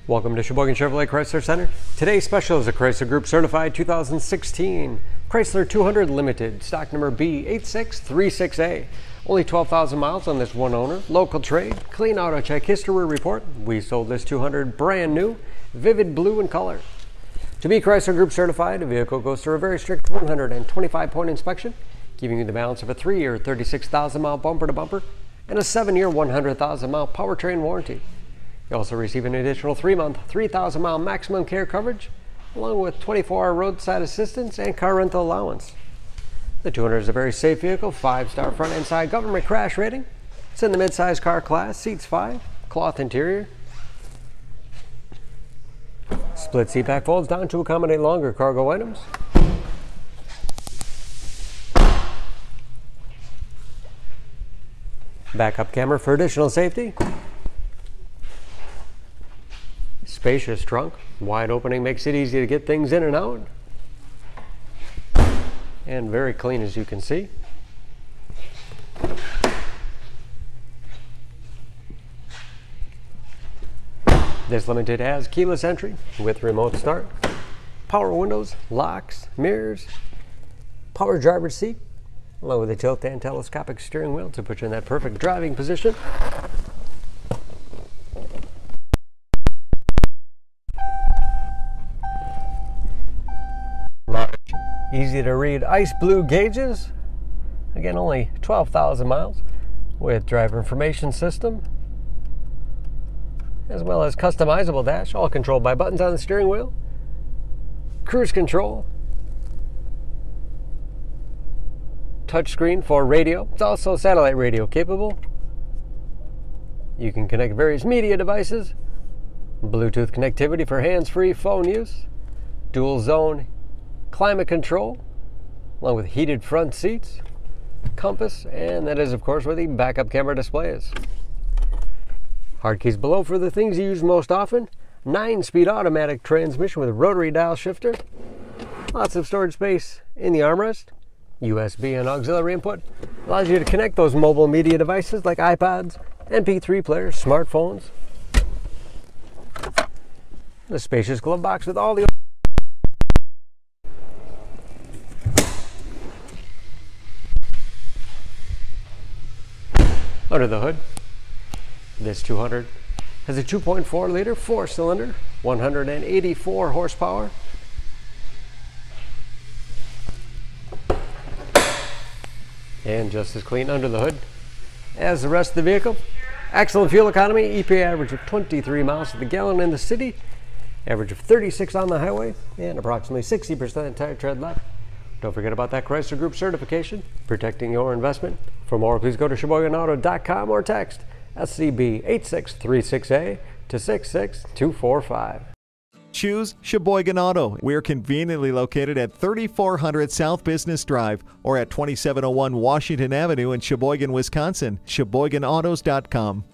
Welcome to Sheboygan Chevrolet Chrysler Center. Today's special is a Chrysler Group Certified 2016 Chrysler 200 Limited, stock number B8636A. Only 12,000 miles on this one owner, local trade, clean auto check history report. We sold this 200 brand new, vivid blue in color. To be Chrysler Group certified, the vehicle goes through a very strict 125-point inspection, giving you the balance of a 3-year, 36,000-mile bumper-to-bumper and a 7-year, 100,000-mile powertrain warranty. You also receive an additional 3-month, 3,000-mile maximum care coverage, along with 24-hour roadside assistance and car rental allowance. The 200 is a very safe vehicle, 5-star front and side government crash rating. It's in the mid-size car class, seats 5, cloth interior. Split seat back folds down to accommodate longer cargo items. Backup camera for additional safety. Spacious trunk, wide opening makes it easy to get things in and out. And very clean, as you can see. This Limited has keyless entry with remote start, power windows, locks, mirrors, power driver's seat, along with a tilt and telescopic steering wheel to put you in that perfect driving position. Large, easy to read ice blue gauges. Again, only 12,000 miles with driver information system, as well as customizable dash, all controlled by buttons on the steering wheel. Cruise control. Touchscreen for radio. It's also satellite radio capable. You can connect various media devices. Bluetooth connectivity for hands-free phone use. Dual zone climate control, along with heated front seats, compass, and that is, of course, where the backup camera display is. Hard keys below for the things you use most often. 9-speed automatic transmission with rotary dial shifter. Lots of storage space in the armrest. USB and auxiliary input. Allows you to connect those mobile media devices like iPods, MP3 players, smartphones. The spacious glove box with all the under the hood. This 200 has a 2.4-liter 4-cylinder, 184 horsepower. And just as clean under the hood as the rest of the vehicle. Excellent fuel economy, EPA average of 23 miles to the gallon in the city, average of 36 on the highway, and approximately 60% tire tread left. Don't forget about that Chrysler Group certification, protecting your investment. For more, please go to SheboyganAuto.com or text SCB8636A to 66245. Choose Sheboygan Auto. We're conveniently located at 3400 South Business Drive or at 2701 Washington Avenue in Sheboygan, Wisconsin. SheboyganAutos.com.